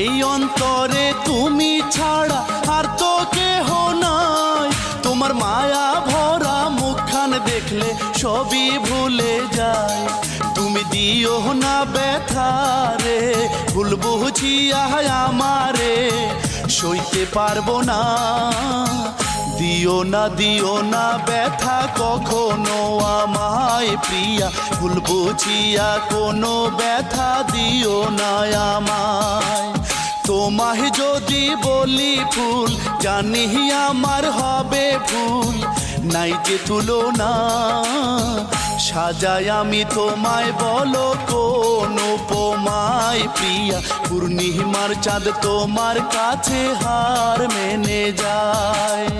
এই অন্তরে তুমি ছাড়া আর তো কেহ নাই। তোমার মায়া ভরা মুখখান দেখলে সবই ভুলে যায়। তুমি দিও না ব্যথা রে, ভুল বুঝিয়া আমারে সইতে পারবো না। দিও না ব্যথা কখনো আমায় প্রিয়া, ভুল বুঝিয়া কোনো ব্যথা দিও না আমায়। তোমায় যদি বলি ফুল, জানি আমার হবে ভুল, নাই যে তুলনা। সাজাই আমি তোমায় বলো কোন উপমায় প্রিয়া, পূর্ণিমার চাঁদ তোমার কাছে হার মেনে যায়।